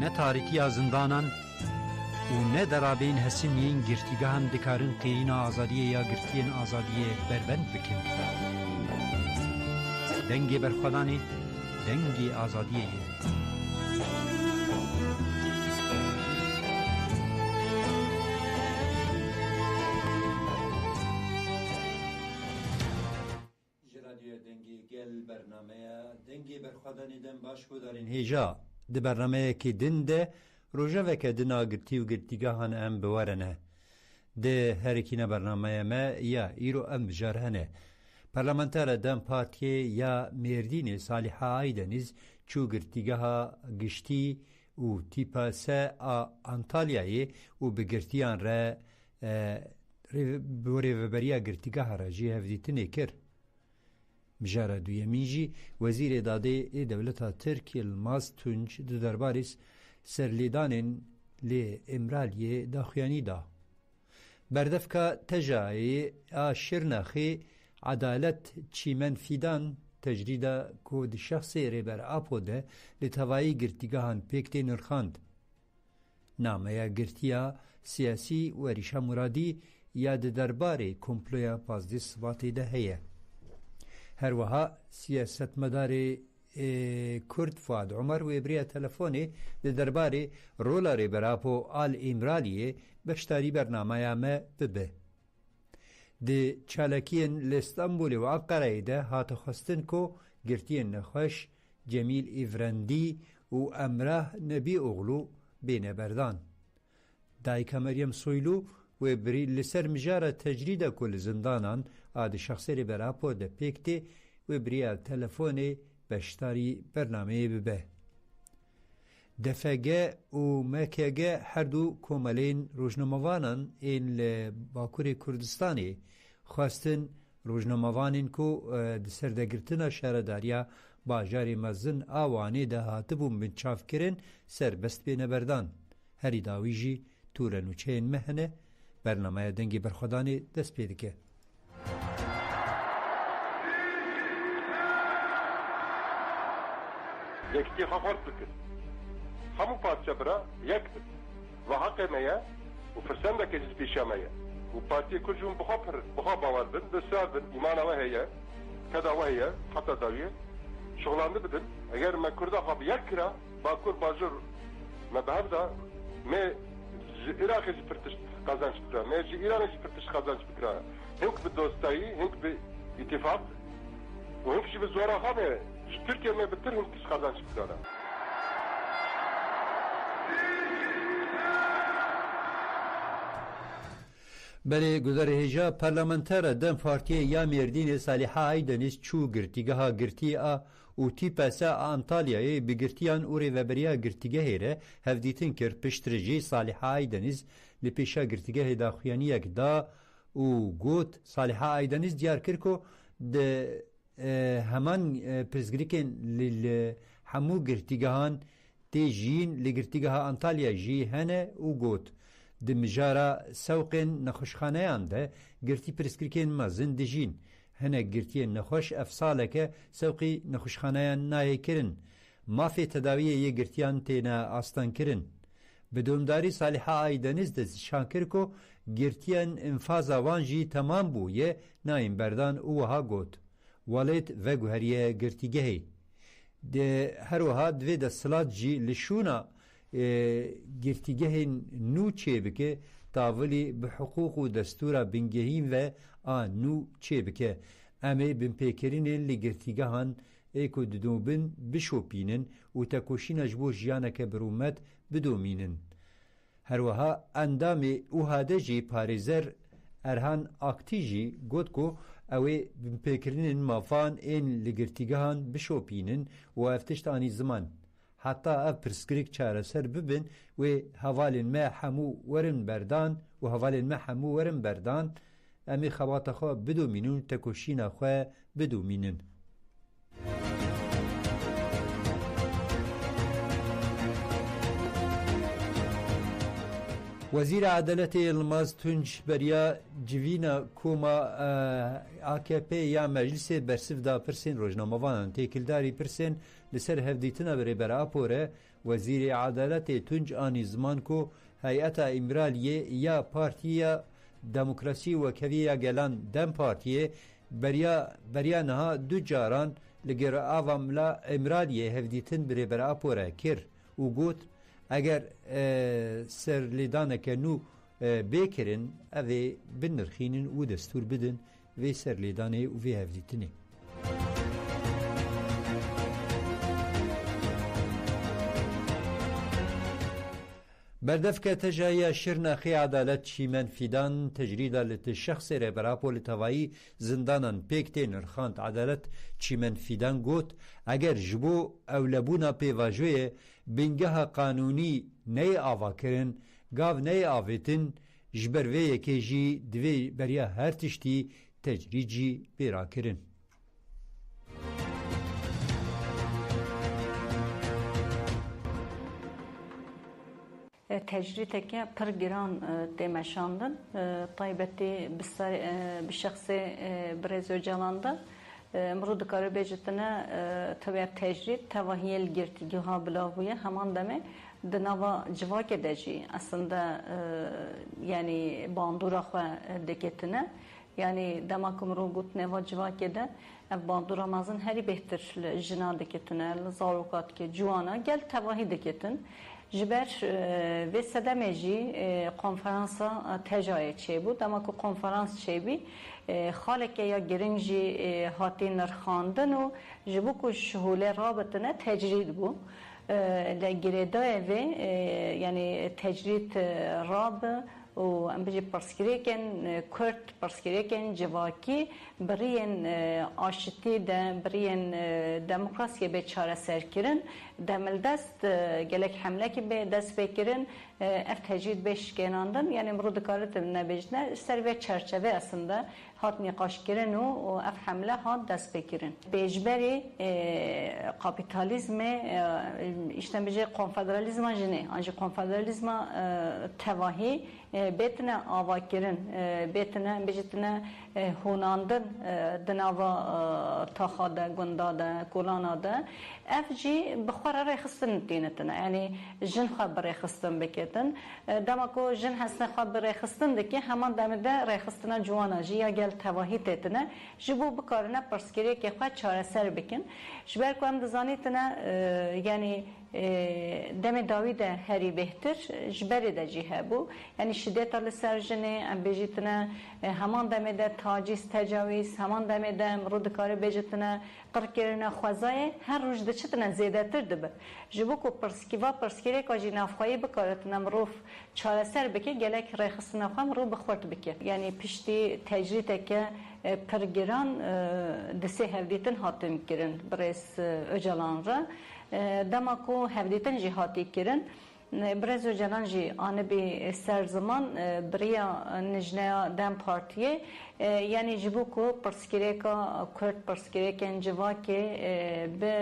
ne tarikiya zindanan û ne derabên hesimiyên girtîgehan dikarin qîrîna azadiyê ya girtiyên azadiyê berbend bikin. Dengê berxwedanê dengê azadiyê ye. Ji radyoya dengê gel bernameya dengê berxwedanê dem baş gudarên hêja di bernameyekê din de rojeveke din a girtî û girtîgehan em bi we re ne. Di herikîna bernameya me ya îro em bijar hene. Parlamentera Dem Partiyê ya Mêrdînê Saliha Aydeniz çû girtîgeha giştî û tîpa se a Antalyayê û bi girtiyan re bi rêveberiya girtîgeha re jî hevdîtinê kir. Mijara duyemîn jî Wezîrê Dadê ê Dewleta Tirkiye Yılmaz Tunç di derbarê serlêdanên lê Emiryayê daxuyanî da. Berdevka Tejayê a Şirnexê Adalet Çîmen Fîdan tecrîda ku di şexsê rêber Apo de li tevayî girtîgehan pêk tê nirxand. Nameya girtiya siyasî Werîşa Muradî ya di derbarê komploya Pazdê Sibatê de heye. Her wiha siyasetmedarê Kurd Fuad Umar wê biriya telefonê di derbarê rola rêber Apo al Emiryayê beşdarî bernameya me bibe. Di çalakiyên li Stenbolê û Anqereyê de hate xwestin ku girtiyên nexweş Cemîl Îvrendî û Emrah Nebîoğlu bêne berdan. Dayika Meryem Soylu wê birî li ser mijara tecrîda ku li zindanan a di şexsê rêber Apo de pêk tê wê biriya telefonê beşdarî bernameyê bibe. DFG û MKG her du komelên rojnamevanan ên li Bakurê Kurdistanê xwestin rojnamevanên ku di serdegirtina şaredariya bajarê mezin a Wanê de hatibûn binçavkirin serbest bêne berdan. Herî dawî jî tûre nûçeyên me hene. Bernameya dengê berxwedanê dest pê dike. Yekî xwe bikin. Hemû partiya bira yek bin. Ve heqê me ye û firsendekê ji pêşa me ye. û Partiyê Kurd jî hûn bixwe bawer bin, birsar bin, îmana we heye, keda we heye, heta dawiyê, şoxlandî bidin. Eger me Kurda xwe bi yek kira, Bakur bajir me bi hev da, me ji Iraqê jî pir tişt qazanç bikira, me ji Îranê jî pir tişt qazanç bikira. Hink bi dostayî, hink bi îtîfaq û hink jî bi zora xwe me ji Tirkiye me bi tir hink tişt qazanç bikira. Belê guzerê hêja Parlamentera Dem Partiyê ya Mêrdînê Saliha Aydeniz çû girtîgeha girtî a û tîpa se a Antalyayê bi girtiyan û rêveberiya girtîgehê re hevdîtin kir piştre jî Saliha Aydeniz li pêşa girtîgehê daxuyaniyek da û got Saliha Aydeniz diyar kir ku di heman pirsgirêkên li hemû girtîgehan tê jîn li girtîgeha Antalya jî hene û got di mijara sewqên nexweşxaneyan de girtî pirsgirêkên mezin dijîn. Hinek girtiyên nexweş ev saleke sewqî nexweşxaneyan nayê kirin. Mafê tedawiyê yê girtiyan têne astankirin. Bi dûmdarî Saliha Aydeniz de zîşan kir ku girtiyan înfaza wan jî temam bû yê nayên berdan û wiha got. Welêt veguheriye girtîgehê. Her wiha divê desthilat jî li şûna girtîgehên nû çêbike tavîlî bi hiqûq û destûra bingehîn ve a nû çêbike. Em ê binpêkirînên li girtîgehan ê ku didûbin bişopînin û tekoşîna ji bo jiyaneke birûmet bidomînin. Her wiha endamê ûha de jî parêzer Erhan Aktî jî got ku ew ê binpêkirînên mafan ên li girtîgehan bişopînin û ev tişt anî ziman. Heta ev pirsgirêk çareser bibin wê hevalên me hemû werin berdan û hevalên me hemû werin berdan em ê xebata xwe bidomînin û tekoşîna xwe bidomînin. Wezîra Edaletê Yılmaz Tunç beriya civîna koma AKP ya meclisê bersiv da pirsên rojnamevanan têkildarî pirsên لسر هفدیتنا بریبر آپوره وزیر عدالت تنج آنی زمان کو هیئت امرالیه یا پارتیا دموکراسی و کویه گلان دم پارتیه بریا نها دو جاران لگر آواملا امرالیه هفدیتن بریبر آپوره کر و گوت اگر سر لیدانه نو بکرن اوه بنرخینن و دستور بدن و سر لیدانه و وی هفدیتنه بردف که تجایی شرناخی عدالت چیمن فیدان تجرید لت شخص ربراپو لتوایی زندانان پیکتی نرخاند عدالت چیمن فیدان گوت اگر جبو اولبونا پیواجوی بنگه قانونی نی آوا کرن گاو نی آویتن جبروی یکی جی دوی بریا هر تشتی تجریجی بیرا کرن تجریتك پر گران دمشاندن طایبتی بشخص برزو جلانده مرود کاری بجتنه توی تجرید توهیل گرتگی ها بلاویه همان دمه دنوا جواک دجی aslında yani bandura xwe diketine yani demakum rogut neva civake de ev bandura mazın heri behtir jina diketine zarukat ki juana gel tevahi diketin jiber ve sedemeci konferansa tecaye çebu demaku konferans çebi خالك يا جرينجي هاتين نرخاندن و جبوكو شهولة رابطنا تجريد بو لجريدا في يعني تجريد راب و ام بيجي برسكريكن كرت برسكريكن جواكي برين آشتي ده برين دموكراسية بچاره سركرن دمل دست گلک حمله کی به دست بکرن اف تجدید بهش گناندن yani مرود کارت نبیجنه سر و چرچوه aslında hat نقاش کردن و اف حمله hat دست بکرن بجبری کاپیتالیزم işte بيجي konfederalizm جنه انجي konfederalizm تواهی بتنه آواکرن بتنه بيجتنه هوناندن دنوا تاخاده گنداده کولانا اف جي بخوره رخصتن دينتنا يعني جن خبر رخصتن بكتن دماكو جن حسن خبر رخصتن دكي همان دمده رخصتنا جوانا جيا گل تواهی تتنا جبو بكارنا پرسكري كي خوا چاره سر بكن جبر كو ام دزانيتنا يعني دم داوود هری بهتر جبری دجیه بو یعنی شدت لسرجنه ام بجیتنا همان دم ده تاجیز تجاویز همان دم ده مرود کاری بجیتنا قرکرنا خوازای هر روز دچتنا زیاده تر دبه جبو کو پرسکیری کاجی نافخایی بکارتنا مروف چاره سر بکی گلک رخصنا خام رو بخورد بکی یعنی پشتی تجریت که پرگران دسه هفدیتن هاتم کرن برس اجالان را دماکو هفدیتن جهاتی کرن برزو جنان جی آن بی سر زمان بریا نجنه دم پارتیه یعنی جبو کو پرسکریکا کرد پرسکریکن جوا که به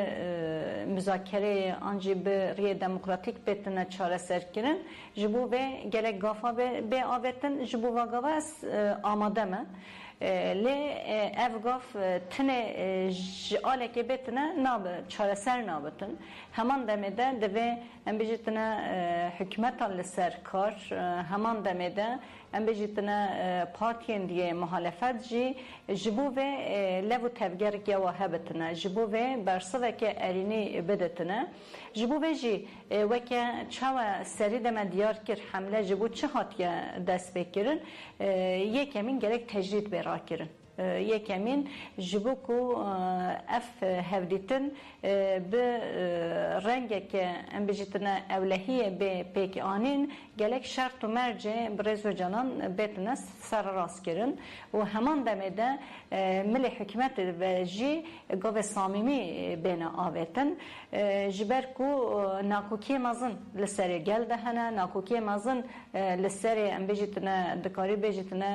مذاکره آنجی به ری دموکراتیک بتنه چاره سر کرن جبو به گلک گافا به آوتن جبو واگواس آماده ما لی افغاف تنه جاله که بتنه ناب چاره سر نابتن همان دمیده دوی ام بیجتنه حکمت لسر کار همان دمیده ام بیجتنه پارتین دیه محالفت جی جبو و لو تفگر گوا هبتنه جبو و برسوه که ارینی بدتنه جبو و جی وکه چاو سری دم دیار کر حمله جبو چه هاتیه دست بکرن یکمین گرک تجرید برا کرن یکمین جبو کو اف هفدیتن به رنگ که ام بیجتنه اولهیه به پیک آنین گلک شرط و مرجع برزو جانان بتنه سر راست کرن و همان دمیده ملی حکمت و جی گوه سامیمی بین آویتن جبر کو ناکوکی مازن لسری گل دهنه ناکوکی مازن لسری ام بیجتنه دکاری بیجتنه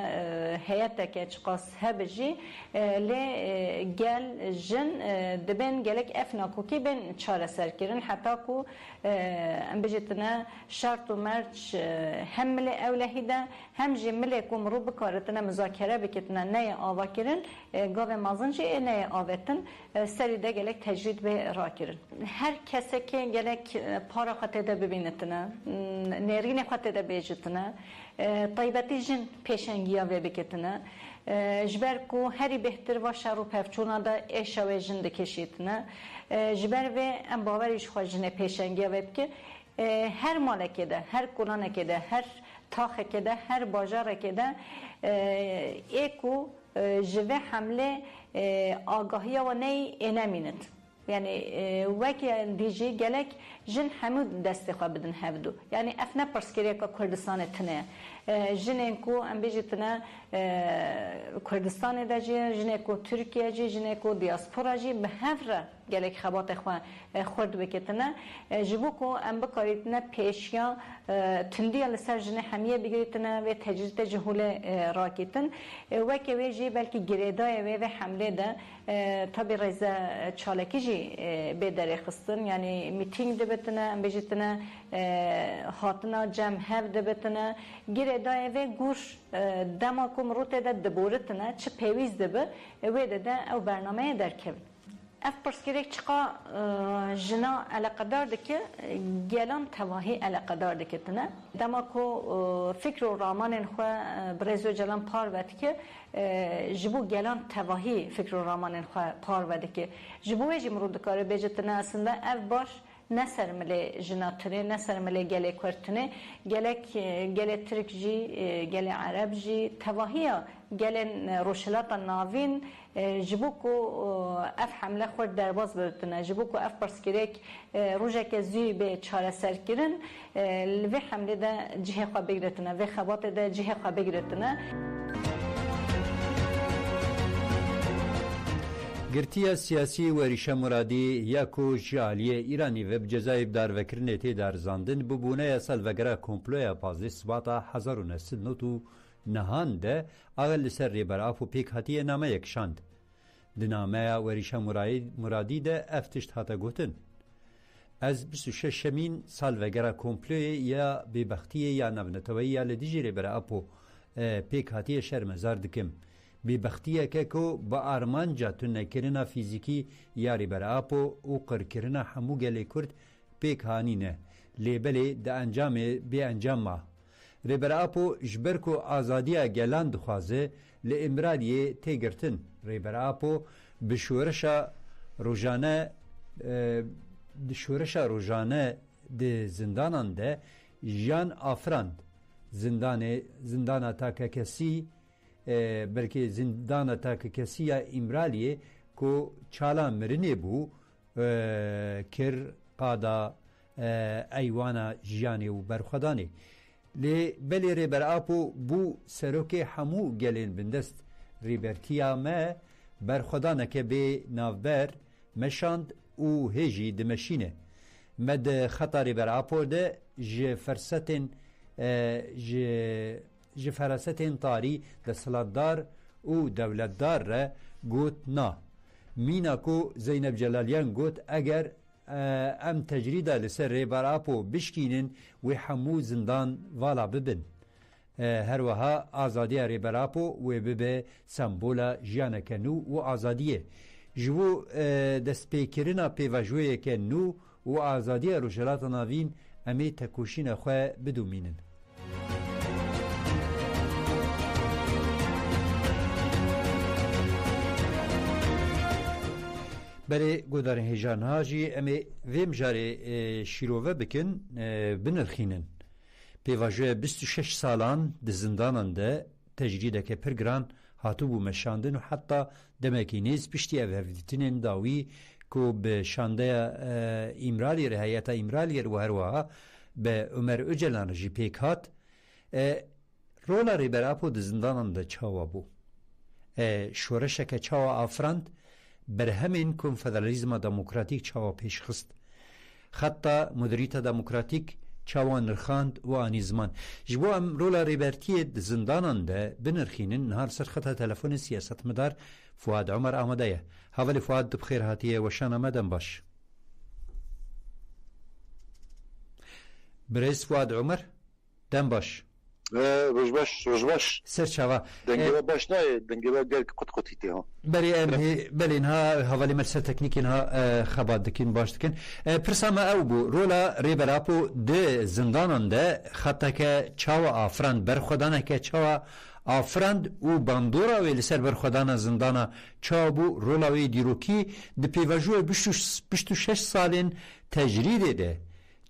هیئت که چقاس هبج جی لی گل جن دبن گلک افنا کوکی بن چاره سر کرن حتی کو ام بجتنا شرط و مرج هم ملی اولهی ده هم جی ملی کو مرو بکارتنا مذاکره بکتنا نه آوا کرن گاو مازن جی نه آوتن سری ده گلک تجرید به را کرن هر کسی که گلک پارا خطه ده ببینتنا نرین خطه ده بیجتنا طیبتی جن پیشنگیا و بکتنا جبر کو هری بهتر و شرو پفچونا دا ایشا و جن دکشیتنا جبر و ام باوریش خواجنه پیشنگیا و بکه هر مالکه ده هر کلانکه ده هر تاخه ده هر باجارکه ده ایکو جوه حمله آگاهی و نی اینمینت یعنی وکی دیجی گلک جن همود دستی خواه بدن هفدو یعنی افنا پرسکریه که کردستان تنه جنین کو ام بیجتنا کردستان دا جی جنین کو ترکیه جی جنین کو دیاسپورا جی به هفره گلک خبات خواه خورد بکتنا جبو کو ام بکاریتنا پیشیا تندی لسر جنین همیه بگیریتنا و تجرید جهول راکیتن وکی وی جی بلکه گریدای وی و حمله ده tabi reza çalakıcı bedere xistın yani miting de betine em bejitine hatına cem hev de betine gire daye ve gur demakum rute de deboritine çi peviz de be ve de ev bernameye derkevin. Ev perskerek çıka jina alakadar deki gelan tevahi alakadar deketine. Demako fikr o ramanın xwe brezo celan par vedike jibu gelan tevahi fikr o ramanın xwe par vedike. Jibu ve jimru dikare bejetine aslında ev bar ne sermeli jinatine, ne sermeli gele kurtine, gele Türkci, gele Arapci, tevahiya gelen roşelata navin جبوکو اف حمله خود درباز بردنه جبوکو اف پرسکرک روزه که زی به چاره سر کردن و حمله ده جهه خواه بگیرتنه و خبات ده جهه خواه بگیرتنه. گرتیا سیاسی و ریشه مرادی یا کو جالیه ایرانی و بجزای بدار وکرنه تی در زاندن ببونه سال وگره کمپلویا پازی سباتا 1909 نهان ده اغل سر ریبراف و پیک هاتیه نامه یکشاند. دنامه و ریشه مرادی ده افتشت هاتا گوتن. از 26 شمین سال وگره کمپلوی یا بیبختیه یا نونتوی یا لدیجی ریبراف و پیک هاتیه شرمزار دکم. بیبختیه که کو با آرمان جاتون نکرنا فیزیکی یا ریبراف و قرکرنا همو گلی کرد پیک هانینه. لیبلی ده انجام بی انجام ما. ریبراپو جبرکو آزادیا گلان دخوازه لامرالیه تیگرتن. ریبراپو بشورشا روزانه ده زندانان ده جان آفراند. زندان تاک کسی بلکه زندان تاک کسی امرالیه کو چالا مرنه بو کر قادا ایوانا جانی و برخدانی. لی بلی ریبراپو بو سروک همو گلین بندست ریبرتیا ما برخدانه که به نافبر مشاند او هجی دمشینه مد خطا ریبراپو ده فرستن تاری ده سلطدار او دولتدار را گوت نا مینا کو زینب جلالیان گوت اگر ام تجریده لسر ریبراپو بشکینن و همو زندان والا ببن هر وها آزادی ریبراپو و ببه سمبولا جانکنو و آزادیه جو دسپیکرنا پیواجوه که نو و آزادی روشلات ناوین امی تکوشین خواه بدومینن. بله گودارن هجان هاجی امی ویم جاری شیروه بکن بنرخینن. پیواجه 26 سالان ده زندانان ده تجریده که پرگران هاتو بو مشاندن و حتی دمکی نیز پشتی اوهدیتنین داوی که به شانده امرالی رهایتا امرالی رو هروها به عمر اجلان رجی پیک هات رولا ریبراپو ده زندانان ده چاوا بو شورشه که چاوا آفراند بر همین کنفدرالیزم دموکراتیک چاوا پیش خست. خطا مدریت دموکراتیک چاوان نرخاند و آنی زمان جبو ام رولا ریبرتی زندانان ده بنرخینن نهار سرخطه تلفون سیاست مدار فؤاد عمر آمده حوالی فؤاد بخیر هاتیه و شان آمدن باش برئیس فؤاد عمر دم باش روش سر چاوا دنگه باش نه دنگه با گل قطیتی ها بله اینها حوالی مرسل تکنیک اینها خبات دکین باش دکن پرسام او بو رولا ریبراپو ده زندانان ده خطه که چاوا آفرند برخودانه که چاوا آفرند و باندورا وی لسر برخودانا زندانا چابو رولاوی دیروکی ده پیواجو بشتو 6 سالین تجریده ده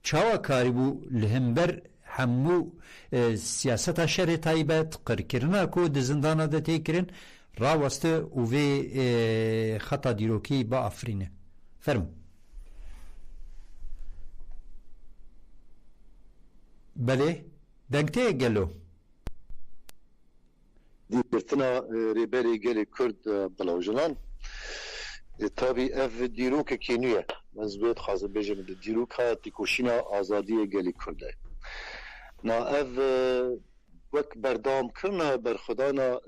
چاوا کاری بو لهمبر همو سیاست شر تایبت قرکرنا کو ده زندانا ده تیکرن راوسته و وی خطا دیروکی با افرینه فرمو بله دنگته گلو دیرتنا ریبری گلی کرد بلاوجلان تابی اف دیروک کینیه مزبوط خاصه بجم دیروک ها تیکوشینا آزادی گلی کرده نا اف وقت بردام کرنا برخدانا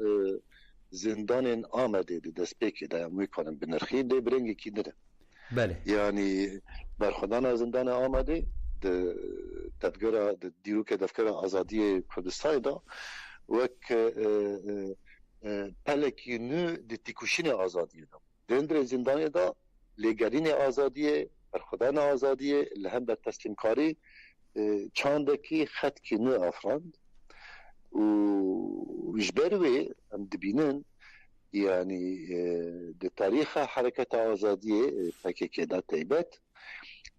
زندان آمده دست پیکی ده میکنم بنرخی ده برنگی کی نده بله یعنی برخدانا زندان آمده ده تدگره ده دیروک دفکر آزادی کردستان ده وک پلکی نو دی تیکوشین آزادیه دا دندر زندانی دا لگرین آزادیه برخودان آزادیه لهم در تسلیم کاری چاندکی خط کی نو افراند و ویجبروی هم دبینن یعنی دی تاریخ حرکت آزادیه پکیکی دا تیبت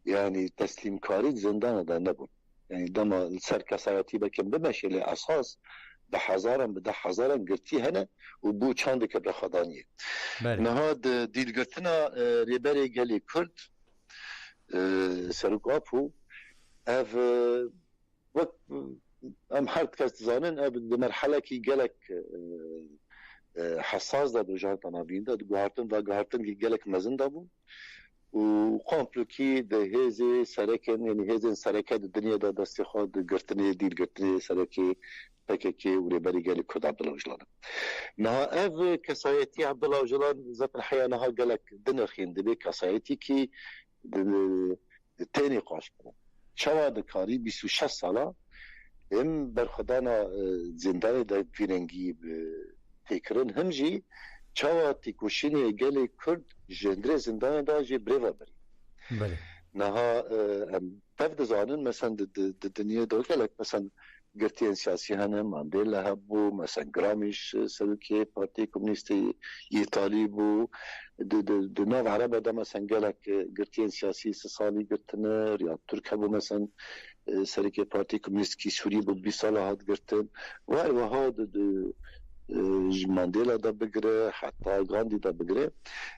یعنی تسلیم کاری زندان دا نبون یعنی دما سرکسایتی بکن بمشه لی اساس ده هزاران گرتی هنه و بو چند که برخدانیه نهاد دیلگرتنا ریبری گلی کرد سروک آپو اف وقت ام هرد کس زانن اف ده مرحله کی گلک حساس دا دو جهتنا بینده گوهرتن کی گلک مزن دا بون و قامپلوکی ده هزی سرکن یعنی هزی سرکه ده دنیا دا دستی خود گرتنی دیلگرتنی سرکی پککی و ریبری گلی کرد عبدالله وجلان نها اف کسایتی عبدالله وجلان ذات الحياة نها گلک دنرخین دبی کسایتی کی تینی قاش کنه چوا دکاری 26 ساله هم برخدانا زندان دا پیرنگی تکرن هم جی چوا تیکوشینی گلی کرد جندر زندان دا جی بریوه بری بله نها تفد زانن مثلا دنیا دو گلک مثلا گرتین سیاسی هنه ماندیلا هبو مثلا گرامیش سلوکی پارتی کمونیستی ایتالی بو د نو عربه ده مثلا گلک گرتین سیاسی سالی گرتنه ریاض ترک هبو مثلا سلوکی پارتی کمونیست کی سوری بو 20 سال هات گرتن و ها ماندیلا ده بگره حتی گاندی ده بگره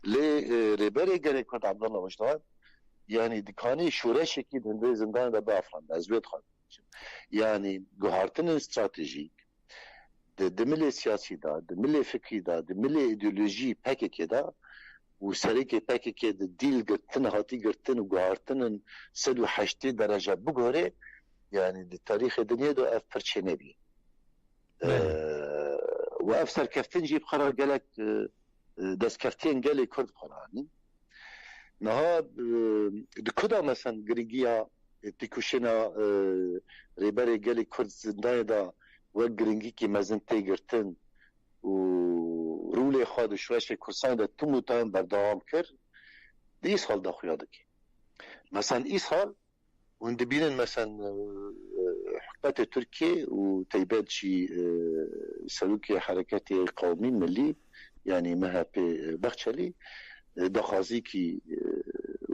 لی ریبری گره کد عبدالله وجدان یعنی دکانی شورشی که دنده زندان ده به افران از وید خواهد yani guhartının stratejik de milli siyasi da de milli fikri da de milli ideoloji PKK da و سرکی PKK de dil girtin hati girtin و guhartının 108 derece bu göre yani de tarihi dünya da ev perçene bi و ev serkeftin jib karar gelek deskeftin gelek Kurd kararını naha de kuda mesela Grigiya تیکوشینا ریبری گلی کرد زندان دا و گرینگی که مزن تیگرتن و رولی خواد شوش کرسان دا تمو تایم بردوام کرد دی ایس حال دا خویاده که مثلا ایس حال وند بینن مثلا حکومت ترکیه و تیبت چی سلوک حرکت قومی ملی یعنی مهپ بخچلی دخازی کی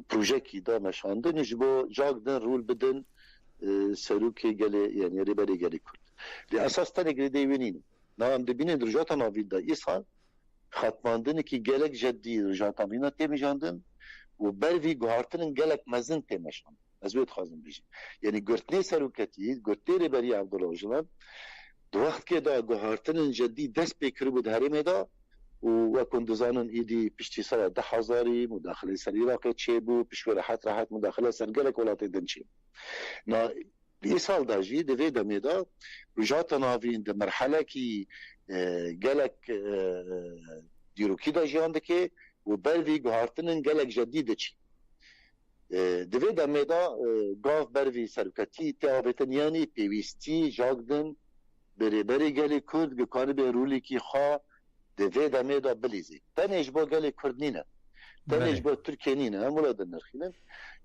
پروژه کی دا مشاندن جبو جاگدن رول بدن سروکی گلی یعنی ریبری گلی کرد لی اساس تنه گلی دیوینین نام دبینن رجاتا ناوید دا ایسان خاتماندن کی گلک جدی رجاتا بینا تیمیجاندن و بروی گوهارتنن گلک مزن تیمشاندن از وید خوازم بیشن یعنی گرتنی سروکتی گرتنی ریبری عبدالله وجلان دو وقت که دا گوهارتنن جدی دست بکر بود هرمه دا و کندزانن ایدی پشتی سر 10,000 مداخله سر عراق چه بو پشور راحت مداخله سر گلک ولات دنچی نا سال داجی دوی دمیدا رجات ناوین د مرحله کی گلک دیروکی داجیان دکه و بروی گهارتنن گلک جدید چی دوی دمیدا گاف بروی سرکتی تیابتنیانی پیوستی جاگدن بری گلی کرد گکانی به رولی کی خواه دوی دمیدا بلیزی تنیش با گلی کردنینه تنیش با ترکینینه هم ولادن نرخینه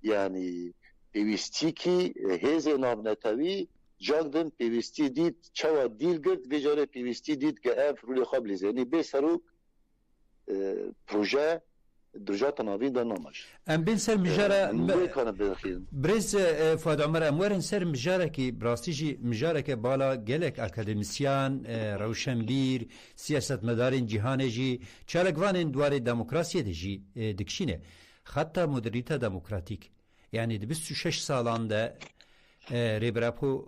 یعنی پیوستی کی هیز نابنتوی جاگدن پیوستی دید چوا دیل گرد و جاره پیوستی دید که اف رولی خواب لیزه یعنی به سروک پروژه درجات ناوین در نامش ام بین سر مجاره برز فؤاد عمر امورن سر مجاره کی براستیجی مجاره که بالا گلک اکادمیسیان روشنبیر سیاست مدارین جهان جی چالکوان دوار دموکراسی دجی دکشینه خطا مدریتا دموکراتیک یعنی 26 سالان ده ریبراپو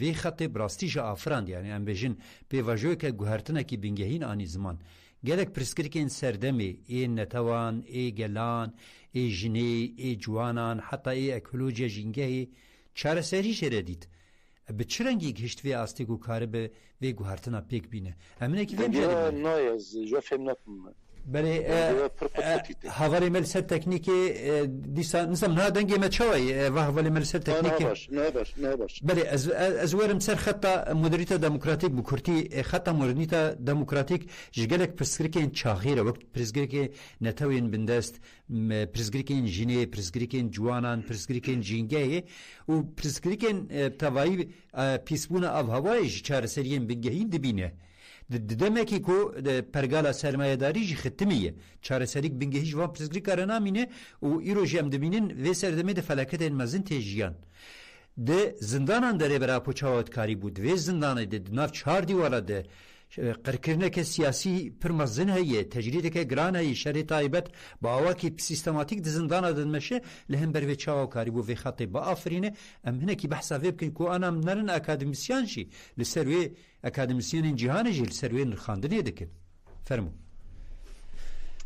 وی خط براستیج آفراند یعنی ام بجن پیواجوی که گوهرتنه کی بنگهین آنی زمان گلک پرسکرکین سردمی ای نتوان ای گلان ای جنی ای جوانان حتی ای اکولوژیا جنگهی چاره سری شردید به چه رنگی گشت وی آستیگو کاره به وی گوهرتنا پیک بینه همینه که ویم جدید نایز جو فهم نکم بله حوالی ملسر تکنیکی دیسان نظام نه دنگی مچوی و حوالی ملسر تکنیکی نه باش بله از ورم سر خطا مدریتا دموکراتیک بکرتی خطا مدریتا دموکراتیک جگلک پرسکرکین چاخیره وقت پرسکرکی نتوین بندست پرسکرکین جنی پرسکرکین جوانان پرسکرکین جنگه و پرسکرکین توایی پیسبون آب هوای چهار سرین بگهین دبینه دمکی کو پرگالا سرمایه داری جی ختمیه چاره سریک بنگه هیچ وام پرسکری کار نامینه و ایرو جم دبینن و سردمه ده فلاکت این مزن تیجیان ده زندانان داره برای پوچاوت کاری بود و زندانه ده ناف 4 دیواره ده قرکرنه که سیاسی پر مزن هیه تجریده که گران هیه شری طایبت با آوا که سیستماتیک ده زندانه ده مشه لهم بر و چاو کاری بو و خطی با آفرینه ام هنه که بحثا وی بکن که انا منرن اکادمیسیان شی لسروی اکادمیسیان جهان جی لسروی نرخاندنه دکن فرمو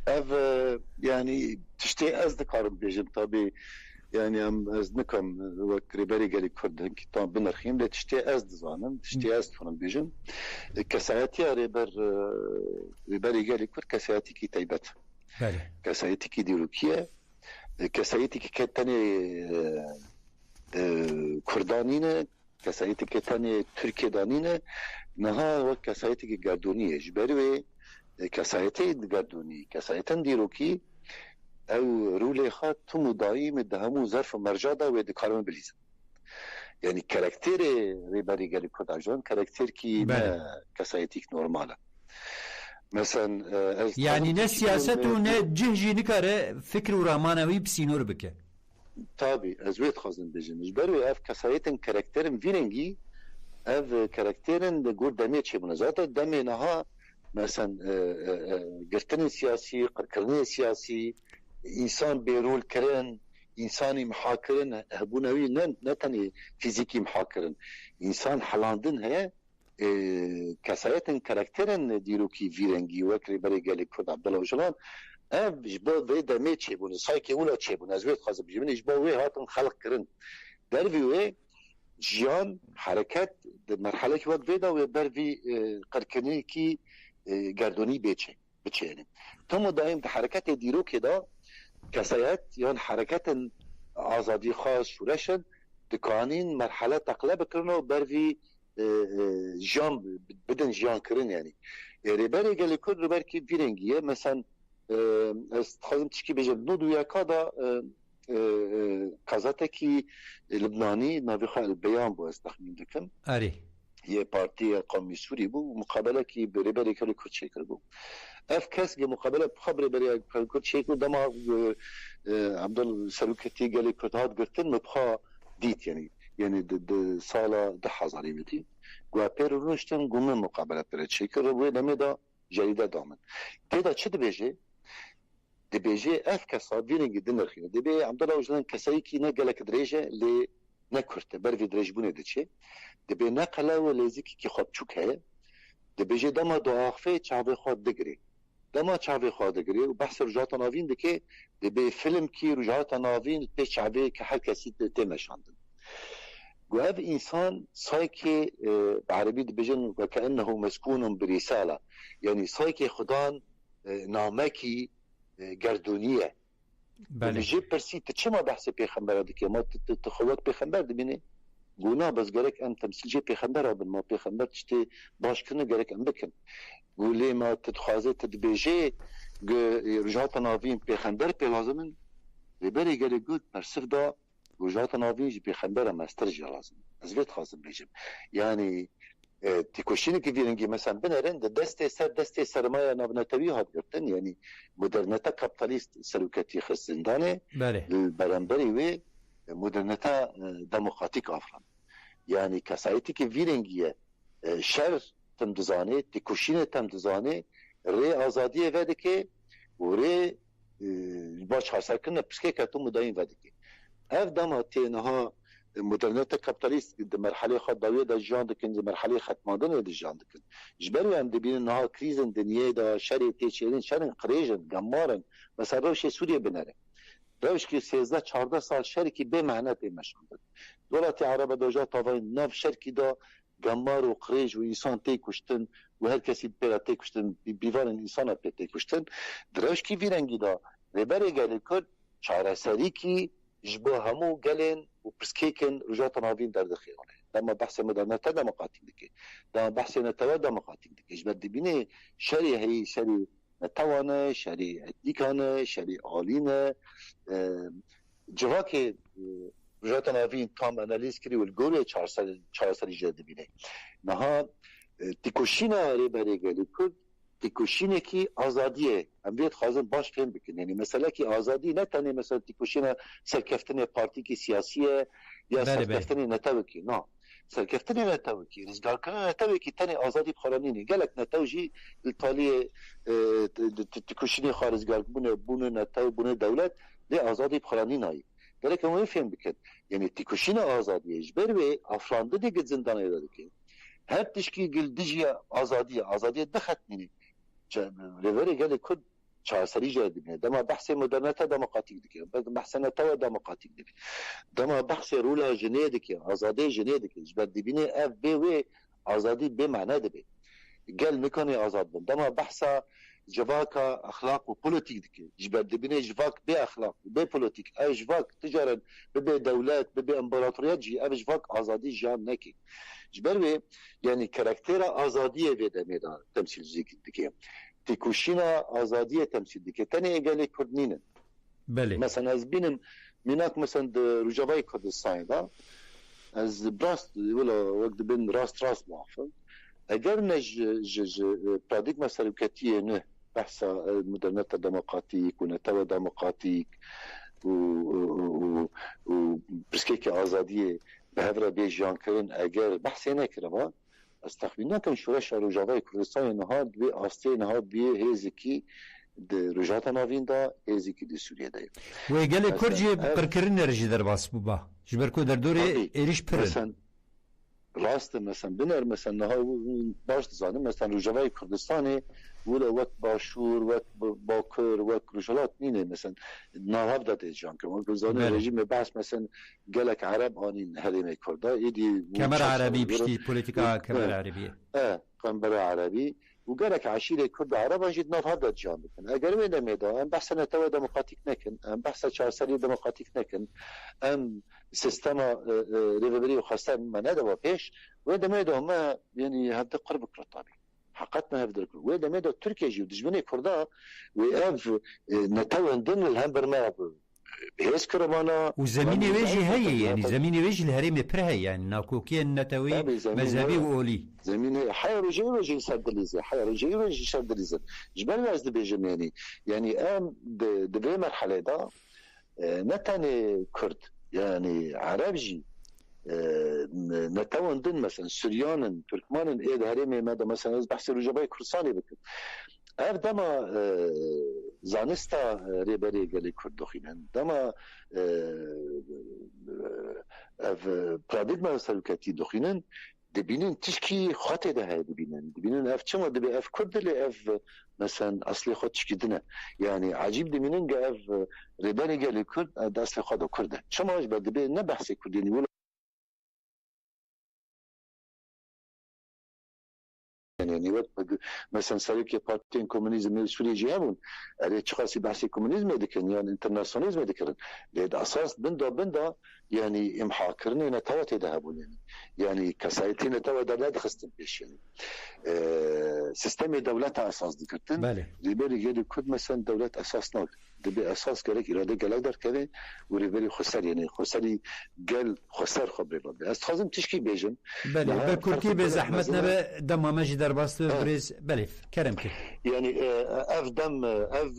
اف يعني تشتي از دكارم بيجم طبي يعني ام از نكم وكريبري قالي كرد كتاب بنرخيم لا تشتي از دزانم تشتي از فرن بيجم كسايتي ريبري قالي كرد كسايتي كي تايبت كسايتي كي ديروكيه كسايتي كي كتاني كردانينه كسايتي كتاني تركي دانينه نها وكسايتي كي قردونيه جبروي كسايتي قردوني كسايتن ديروكي او رولي خاط تمو دايم دهمو ظرف مرجادا و دكارم بليز يعني كاركتير ريباري قالي كوداجون كاركتير كي كسايتيك نورمالا مثلا يعني نه سياسة و نه جهجي نكاره فكر و رامانوي بسينور بك طابي ازويت خازن بجنج برو اف كسايتن كاركتيرن فيرنجي اف كاركتيرن ده قول دمي تشي منزاتا دمي نها مثلا قرتن سياسي قركرني سياسي انسان بیرول کرن انسانی محاکرن هبونوی نه تنی فیزیکی محاکرن انسان حلاندن هه کسایتن کاراکترن دیروکی ویرنگی وکری برای گلی کرد عبدالله وجلان ام جبا وی دمی چه بونه سایکی اولا چه بونه از ویت خواست بجیبن جبا وی هاتن خلق کرن در وی جیان حرکت مرحله که وقت ویدا و بر وی قرکنی کی گردونی بچه تمو دائم ده حرکت دیروکی دا كسايات يعني حركات آزادي خاص شورشن دكانين مرحلة تقلب كرنو برفي جان بدن جان كرن يعني ريباري قال كل ريباركي بيرنجيه مثلا استخدم تشكي بجم نودو يا كادا كازاتكي لبناني نافخا البيان بو استخدم دكم اري هي بارتي قومي سوري بو مقابله كي بريباري كل كوتشيكر بو اف كاس مقابله بخبر بري كل شيء دما عبد الله سلوكتي قال لي كنت هاد قلت مبخا ديت يعني صاله دحزاري متي غابير روشتن قوم مقابله بري شيكر و لمدا جريده دامن كده تشد بيجي دي بيجي اف كاس دين جدا رخي دي بي عبد الله وجلان كسايكي نقلك دريجه ل نكرت برفي دريجبونه دشي دي بي نقله ولازيكي كي خط شوكه دي بيجي دما دواخفه چاوي خود دگري دما چاوي خود دگري و بحث رجعت ناوين دكه دي بي فيلم كي رجعت ناوين بي چاوي که هر کسی تمشاندن وهذا إنسان سايكي بعربي بجن وكأنه مسكون برسالة، يعني سايكي خدان نامكي گردونية. بله جي برسي تشما بحث پیغمبر دكي ما تخوات پیغمبر دبيني قونا بس قالك أن تمثيل جي پیغمبر بن ما پیغمبر تشتي باش كنه قالك أن بكن قولي ما تتخوازي تدبيجي رجعت نافين پیغمبر پی لازمن لبري قالك قد برسف دا رجعت نافين جي پیغمبر ما استرجع لازم ازويت خازم بيجم يعني تكوشيني كفيرنجي مثلا بنرن دستي سرماية نابنتوي هاد قرتن يعني مدرنتا كابيتاليست سلوكاتي خزندانه بله البرنبري و مدرنتا ديمقراطيك افران يعني كسايتي كفيرنجي شر تم دزانه تكوشيني تم دزانه ري آزادي ودكي وري باش خاصكن بسكي كاتو مداين ودكي اف دما تينها مدرنيت كابيتاليست د مرحله خد دوی د ژوند د کنځ مرحله ختمادنه د ژوند د جبرو هم د بین نه کریزن دنیای د شری تیچرین شرن قریجن گمارن مثلا شی سوریه بنره روش که 13-14 سال شرکی به معنی به مشغول دولت عرب دوجا طاوی نف شرکی دا گمار و قریج و انسان تی کشتن و هر کسی پر تی کشتن بیوان انسان پر تی کشتن دروش کی ویرنگی دا ربر گلی کد چاره سری کی جبو همو گلن و پرسکیکن رجعت نافين در دخيونه لما بحث مدرنتا دمقاتيك دكي لما بحث نتوا دمقاتيك دكي جبد دبيني شري هي شري نتوانا شري اديكانا شري عالينا جواكي رجعت نافين تام اناليز كري والجوري چارسالي جد دبيني نها تيكوشينا ريبري گلي كد تیکوشینه کی آزادیه هم بیت خازن باش فهم بکن یعنی مثلا کی آزادی نه تنه مثلا تیکوشینه سرکفتن پارتی کی سیاسیه یا سرکفتن نتاوکی نه سرکفتن نتاوکی رزگار کردن نتاوکی تنه آزادی بخارانینه گلک نتاوجی التالی تیکوشینه خارزگار بونه نتاو بونه دولت ده آزادی بخارانینه گلک همون فهم بکن یعنی تیکوشینه آزادیه جبر و افرانده دیگه زندانه داده که هر تشکی گل دیجی آزادیه دختنینه لذلك قال كل شاسري جاد دما بحث مدرنتا دمقراطيك دكي بحث نتوا دمقراطيك دكي دما بحث رولا جنيدك آزادي جنيدك جبد دبيني اف بي و آزادي بمعنى دبي قال مكاني آزاد بن دما بحث جواكا اخلاق وبوليتيك دكي جبد دبيني جواك باخلاق وبوليتيك اي جواك تجارا ببي دولات ببي امبراطوريات جي اف جواك آزادي جان نكي جبروي يعني كاركتيرا آزادية بيدا ميدا تمثيل زيك دكي تيكوشينا آزادية تمثيل دكي تاني اقالي كردنين بله مثلا از بينم مناك مثلا رجوائي كردستان دا از براست ولا وقت بين راست معفل اگر نج براديك مثلا كتية نه بحث مدرنتا ديمقراطيك ونتوا ديمقراطيك و برسكيك آزادية بهذا بيجان كرن اگر بحثي نكرم استخدمنا كم شورش رجاوي كردستان نهاد بي آستي نهاد بي هزكي رجعت نافين دا هزكي دي سوريا دا ويقال كرجي بركرن رجي در باس بوبا جبركو در دوري ايريش برن مثلا راست مثلا بنر مثلا نها باش زانم مثلا رجاوي كردستان ولا وقت باشور وقت باكر وقت رجالات نينه مثلا نهاب داد جان كمان بزانه رژیم بحث مثلا قالك عرب آنين هرمي كردا يدي كاميرا عربي بشتي بوليتيكا كاميرا عربية كاميرا عربي وقالك عشيرة كرد عرب جد نهاب داد جان بكن اگر ميدا ميدا ام بحث نتوا ديمقراطيك نكن ام بحث چارسالي ديمقراطيك نكن ام سيستما ريفبري وخاصة ما ندوا بيش ويدا ميدا ما يعني هبدا قرب كرطابي حقتنا هفدر كل ويدا ميدا تركيا جيو دجبني كردا ويأف نتوا ندن الهمبر ما بهيس كرمانا وزميني ويجي هي يعني زميني ويجي الهرم برهي يعني ناكوكي النتوي مذهبي وأولي زميني حيا رجعي ويجي سردليزة حيا رجعي ويجي سردليزة جبالي عز دبيجم يعني ام دبي مرحلة دا نتاني كرد يعني عربجي نتوان دن مثلا سوريان تركمان ايد هرمي ماذا مثلا بحث رجباي كردستاني بكن اف دما زانستا ريبري قالي كرد دخينن دما اف براديغما سلوكاتي دخينن دبينن تشكي خاطي ده دبينن اف چما دبي اف كرد اللي اف مثلا اصلي خود تشكي دنا يعني عجيب دبينن اف ريبري قالي كرد اصلي خود كرد چما اج بدبي نبحث كرديني يعني وقت مثلا سالك بارتين كومونيزم سوريا جابون على تشخاصي بحثي كومونيزم ذكرن يعني انترناسيوناليزم ذكرن لهذا اساس بندا يعني محاكرني نتوات ذهبون يعني كسايتين توا دولات خستن بيش يعني سيستم دولتها اساس ذكرتن ريبيري جدي كود مثلا دولت اساس نوك دبي اساس كلك اراده قلدر كذا وريبيري خسر يعني خسري قال خسر خبري ربي استخدم تشكي بيجن بله بكركي بزحمتنا دم ماجي درباست بريز بلف كرم كده يعني اف دم اف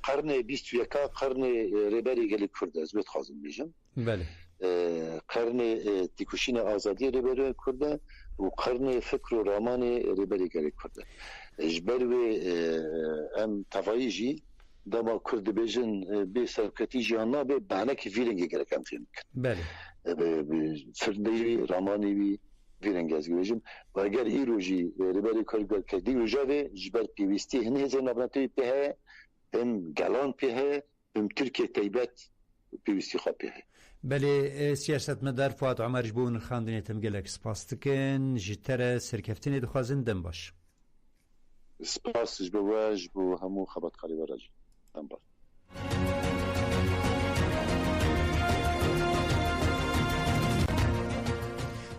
قرن 21 قرن ريبيري قال كرد ازبط خازم بيجن بله قرن تيكوشينا آزادی ربری کرده و قرن فکر و رامانی ربری گری کرده جبروی ام توایجی دما کرد بیجن به سرکتی جانا به بانک ویرنگی گری کم تیم بله فردی رامانی بی ویرنگ از گویجم و اگر ایروجی ربری کرد کردی و جاوی جبر پیوستی هنه زن نبنتی به هم گلان به هم ترکیه تایبت پیوستی خواب به بله سیاست مدار فؤاد عمر جبون خاندنی تمگلک سپاس دکن جتر سرکفتنی دخوازن دم باش سپاس جبواج بو همو خبط قریب راجی دم باش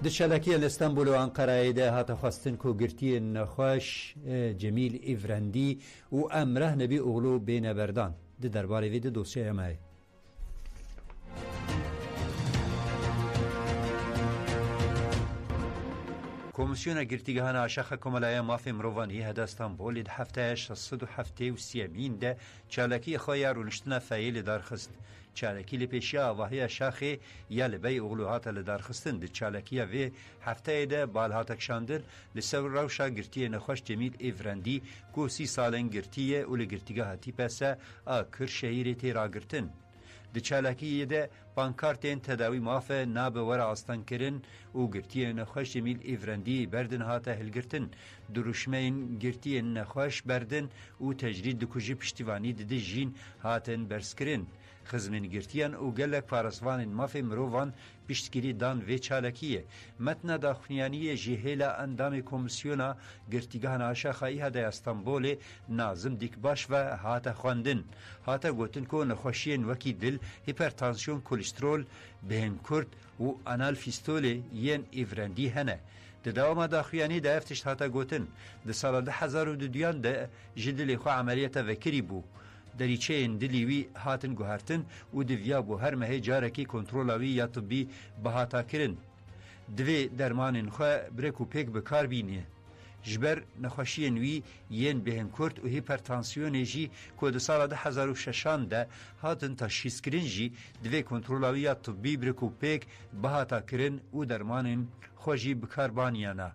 دشالکی الاستانبول و انقره ده هات خواستن کو گرتی نخوش جمیل ایفرندی و امره نبی اغلو بین بردان ده درباره وید دوسیه امه کمیسیون گرتیگهان عاشق کمالای مافی مروانی هد استانبول ده هفته 673 ده چالکی خواه رونشتنا فعیل دارخست چالکی لپیشی آواهی شاخی یا لبی اغلوهات لدارخستن ده چالکی وی هفته ده بالهاتکشاندر لسور روشا گرتی نخوش جمیل ایفرندی کو 30 سالن گرتیه و لگرتیگه هاتی پسه آکر شهیری تیراگرتن د چالاکی ده پانکارتین تداوی مافه ناب ور آستان کرن و گرتی نخوش جمیل ایفرندی بردن هاته هلگرتن دروشمین گرتی نخوش بردن و تجرید دکوژی پشتیوانی ده جین هاتن برس کرن خزمین گرتیان و گلک پارسوان مافه مروان پشتگیری دان و چالکیه متن داخنیانی جهیلا اندام کمیسیونا گرتیگان عاشقایی هده استانبول نازم دیکباش و هاته خواندن هاته گوتن که نخوشین وکی دل هیپرتانسیون کلسترول بهن کرد و انال فیستول ین ایفرندی هنه ده دوام داخویانی ده افتشت هاته گوتن ده سال 2002 ده جدلی خو عملیت وکری بو دریچه اندلیوی هاتن گوهرتن و دویا بو هر مهی جارکی کنترولاوی یا طبی بهاتا کرن دوی درمانن خواه برکو پیک بکار بینه جبر نخوشی نوی ین بهن کرد و هیپرتانسیون جی که ده سال 2006 ده هاتن تشخیص کرن جی دوی کنترولاوی یا طبی برکو پیک بهاتا کرن و درمانن خوشی بکار بانیانا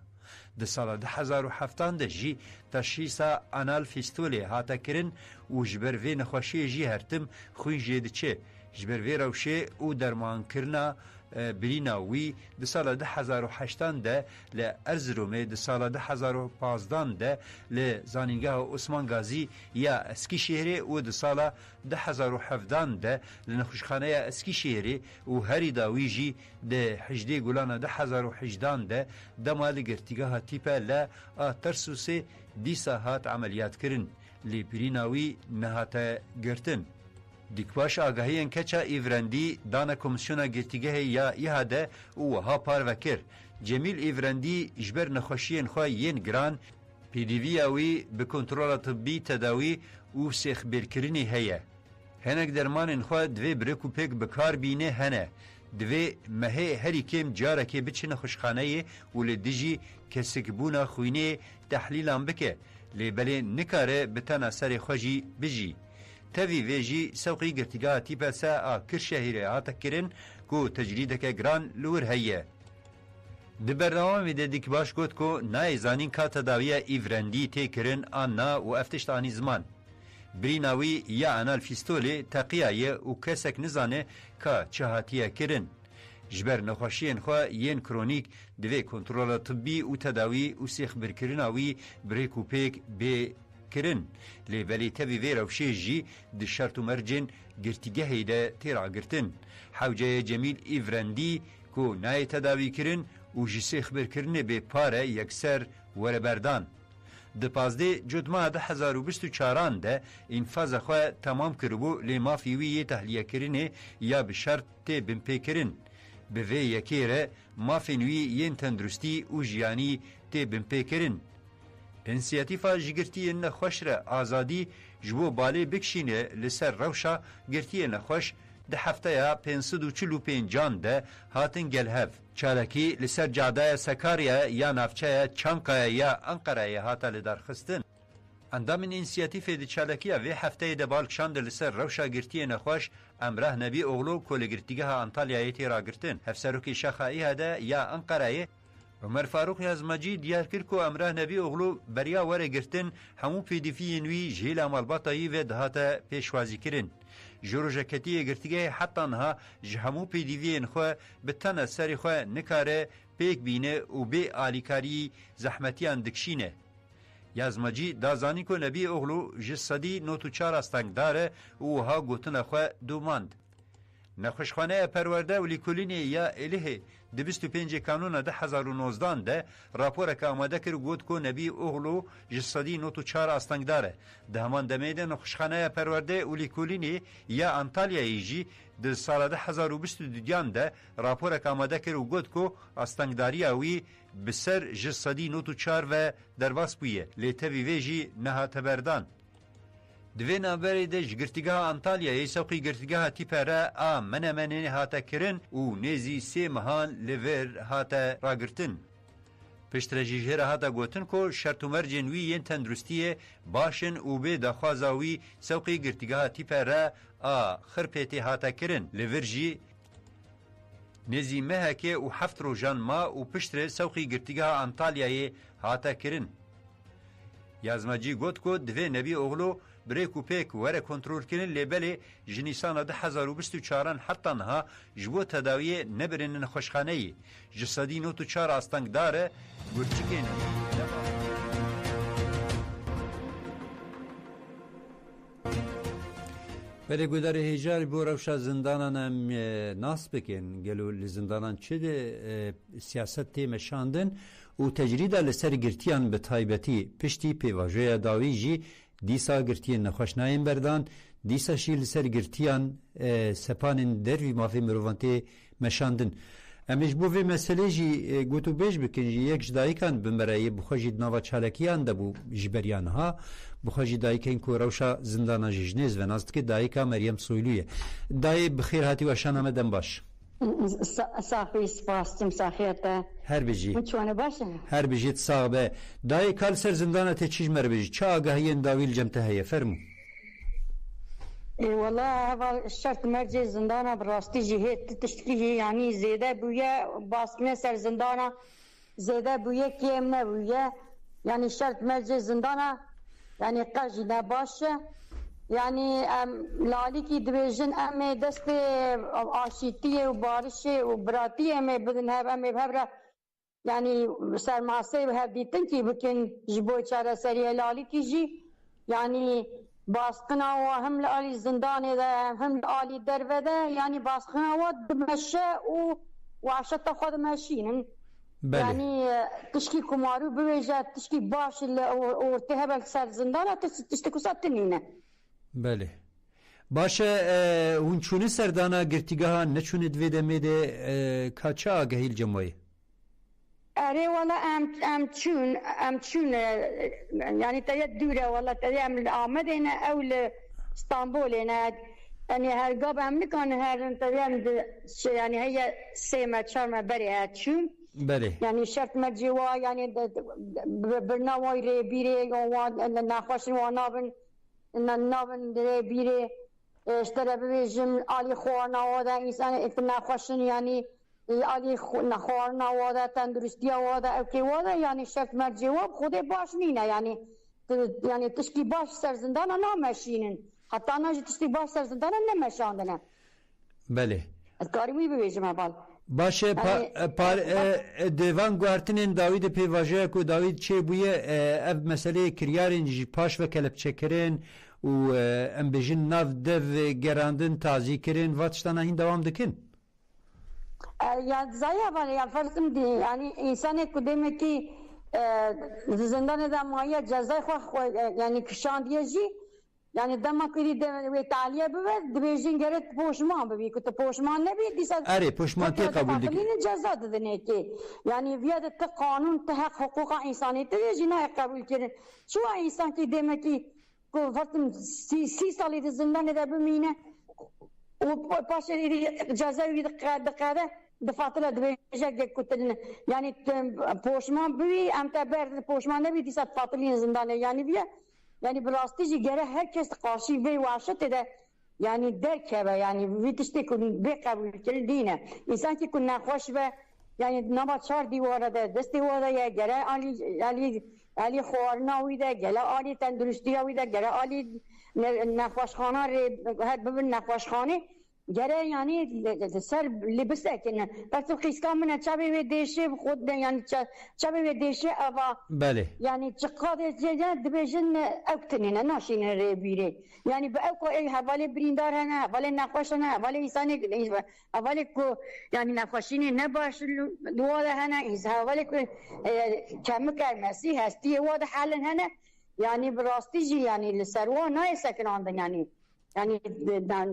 ده سال 2007 ده جی تشخیصا انال فیستولی هاتا کرن و جبر وی نخوشی جی هرتم خوی جید چه جبر وی روشه و درمان کرنا بریناوی ده سال 2008 ده لارزرومه ده سال 2015 ده لزانینگاه عثمان غازی یا اسکی شهری و ده سال 2017 ده لنخوشخانه اسکی شهری و هری داوی جی ده حجده گلان 2018 ده دمال گرتیگاه تیپه ل ترسوسه دیسا هات عملیات کرن لی بریناوی نهاته گرتن دیکواش آگاهی کچا ایفرندی دانا کمیسیونا گرتیگه یا ایهاده و ها پار وکر جمیل ایفرندی جبر نخوشین خواه ین گران پیدیوی اوی به کنترول طبی تداوی و سیخ برکرینی هیه هنگ درمان خواه دوی برکو پیک بکار بینه هنه دوی مهی هری کم جاره که بچه نخوشخانه و لدیجی کسک بونا خوینه تحلیلان بکه لیبلی نکاره بتانا سر خوشی بجی تاوی ویجی سوقی گرتیگاه تیپا سا کر شهیره هاتا کرن کو تجریدک گران لور هیه ده برنامه ده دیک باش گوت کو نای زانین که تداویه ایفرندی تی کرن آنا و افتشت آنی زمان بریناوی یا انال فیستولی تقیایه و کسک نزانه که چهاتیه کرن جبر نخوشین خواه ین کرونیک دوی کنترول طبی و تداوی و سیخ برکرناوی بریکو پیک بی کرن لیبلی تبی وی روشه جی ده شرط و مرجن گرتیگه هیده تیرا گرتن حوجه جمیل ایفرندی کو نای تداوی کرن و جسی خبر کرن به پاره یکسر وربردان. د 15 جدما 2024 ده انفاز خو تمام کربو لی مافیوی تحلیه کرنه یا به شرط بمپی کرن به وی یکیره مافینوی ین تندرستی و جیانی تی بمپی کرن. انسیاتیفا جگرتی نخوش را آزادی جبو بالی بکشینه لسر روشا گرتی نخوش ده هفته یا 545 ده هاتن گلهف چالکی لسر جادای سکاریا یا نافچه چانکا یا انقره هاتا لدرخستن. اندامن انسیاتیف دی چالکیه وی هفته ده بالکشاند لسر روشا گرتی نخوش امره نبی اغلو کولگرتیگه انطالیایتی را گرتن. هفسروکی شخایی هده یا انقره عمر فاروق یازمجی دیار کرد که امره نبی اغلو بریا وره گرتن همو پیدیفی نوی جهیل عملباطایی و دهاتا پیشوازی کرن. جروجکتی گرتیگه حتی انها جهمو پیدیفی انخواه بتن سری خواه نکاره پیک بینه و بی آلیکاری زحمتی اندکشینه. یازمجی دازانی که نبی اغلو جسدی نوتو چار استنگ داره و ها گوتن خواه دوماند. نخوشخانه پرورده و لیکولینی یا الیه 25 کانون 2019 ده راپور که آماده کرد گوت که نبی اغلو جسدی نوتو چار استنگ داره. ده همان دمیده نخوشخانه پرورده و لیکولینی یا انطالیایی جی ده سال 2022 ده راپور که آماده کرد گوت که استنگداری اوی بسر جسدی نوتو چار و درواس بویه لیتوی ویجی نها تبردان. دوی نامبری ده جگرتیگاه انطالیایی سوقی گرتیگاه تیپره منه هاتا کرن و نیزی سی مهان لیور هاتا راگرتن. پشترجی جهر هاتا گوتن که شرط و مرجنوی ین تندرستیه باشن و به دخوازاوی سوقی گرتیگاه تیپره خرپیتی هاتا کرن. لیور جی نیزی مهکه و 7 روزان ما و پشتر سوقی گرتیگاه انطالیایی هاتا کرن. یازمجی گوت که دوی نبی اغلو بریک و پیک وره کنترول کنن لیبلی جنیسان 2024 حتی نها جبو تداوی نبرین نخوشخانهی جسدی نوتو چار آستنگ داره گرچکین بله گودار هجار بو روشا زندانان هم ناس بکن گلو لزندانان چه ده سیاست تیم شاندن و تجریده لسر گرتیان به تایبتی پشتی پیواجه داوی جی دیسا گرتیان نخوش نایم بردان دیسا شیل سر گرتیان سپانین دروی مافی مروانتی مشاندن امیش بو وی مسئله جی گوتو بیش بکن جی یک جدایی کن بمرایی بخوشی ناوا چالکیان ده بو جبریان ها بخوشی دایی کن که روشا زندانا جنیز و نازد که دایی که مریم سویلویه دایی بخیر هاتی و شان آمدن باش صافی سپاستم ساخیتا هر بجی مچوانه باشه هر بجیت صاحبه دایی کال سر زندانه تی چیج مر بجی چه آگاهی داویل جمته هیه فرمو والله هذا الشرط مرجع زندانه براستي جهات تشتكيه يعني زياده بويا باسمه سر زندانه زياده بويا كيم نبويا يعني الشرط مرجع زندانه يعني قرجي نباشه يعني لاليكي دبيجن امي دستي عاشيتيه وبارشه وبراتيه امي بدن هاب امي بهبره يعني سر معصي بهديتن كي بكن جبو چاره سريه لاليكي جي يعني باسقنا وهم لالي زندان ده هم لالي دربده يعني باسقنا ودمشه وعشت خود ماشين يعني تشكي كمارو بوجه تشكي باش وارتهاب سر زندان تشتكو ساتنينه بله باشه اون چونه سردانا گرتیگاه نچونه دویده میده کاچه آگهیل جمعی اره والا ام چون يعني تريد دوره والله تريد آمدين او لاسطنبول يعني هرقاب هم نكون هر تريد يعني هي سيمة شرمة بريها تشون بله يعني شرط مجيوا يعني برناوي ريبيري ناخوش ونابن نابن ريبيري اشترى بيجم آلي خورنا ودا إنسان اتنا خوشن يعني آلی نخورنا واده تندرستی واده اوکی واده یعنی شرط مرجواب خود باش نینه یعنی تشکی باش سرزندان نامشینن حتی ناجی تشکی باش سرزندان نمشاندنه بله کاری می بویجم اول باشه دیوان گوارتنین داوید پیواجه کو داوید چه بویه اف مسئله کریارین جی پاش و کلب چکرین و ام بجین ناف دو گراندن تازی کرین واتشتانا هین دوام دکن يعني زي يعني فرض دي يعني انسان قدامه کی زندان ده مایه جزای خو يعني کشان دیجی يعني دما کری ده تعالیه بود دبیجین گرت پوشمان ببی که تو پوشمان نبی دیسا اره پوشمان تی قبول دیگه این جزا دادنه که يعني ویاد ته قانون ته حقوق انسانی ته جنا قبول کردن شو انسان کی دمه کی کو فرض 30 سالی زندان ده بمینه و باش جزای دقیقه دفاتر دبیجه کتلن يعني پوشمان بی ام تبر پوشمان نبی دیسا فاطلین زندانه يعني بیا يعني براستيجي جرى هركس قاشي بي واشت ده يعني دركبه يعني ويتشتي كن بقبول كل دينه انسان كي كنا خوش به يعني نبات شار دي ورا ده دستي ورا يا جرى علي خورنا ويده جلا علي تندرستي ويده جرى علي نخوشخانه هاد ببن نخوشخانه جرى يعني سر لبسه كنا بس قيسكا من تشابي وديشه خود يعني تشابي وديشه ابا بله يعني تقاضي جدا دبيجن اكتنين ناشين ريبيري يعني باكو اي حوالي بريندار هنا حوالي نقاش هنا حوالي انسان حوالي كو يعني نقاشين نباش دواله هنا حوالي كم مسيح هستي واضح حالا هنا يعني براستيجي يعني السروا ناي سكن عندنا يعني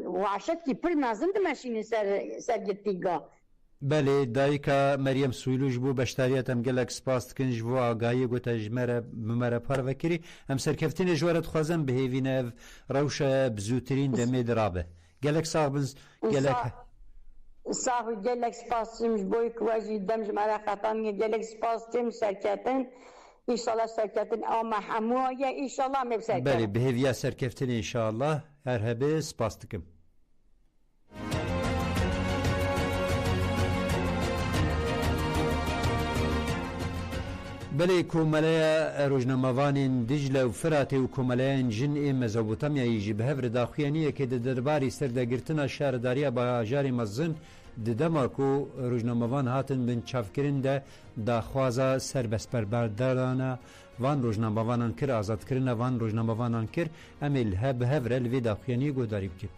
وعشت کی پر مازند ماشین سر گتیگا بله دایکا مریم سویلوش بو بشتاریتم گلک سپاس کنج و آگاهی گوتا جمره بمره پر وکری هم سرکفتین جوارت خوازم به هیوینه روش بزوترین دمی درابه گلک صاحبنز گلک صاحب گلک سپاس تیمش بوی کواجی دمج مرا خطامی گلک سپاس تیم سرکتن İnşallah serketin ama hamuaya inşallah mevserketin. Beli beheviya serkeftin inşallah. Herhebe spastıkım. بله کوملیا روزنامه‌وانین دیجله و فرات و کوملیان جن مزبوطامیایی جی به هفر داخویانیه که درباری سردگرتنا شهرداری باجاری مزن ددماکو روزنامه‌وان هاتن بن چافکرین ده داخوازا سربست بردارانه وان روزنامه‌وانان کر آزاد کردن وان روزنامه‌وانان کر امیل به هفر الوی داخویانی گوداری بکن.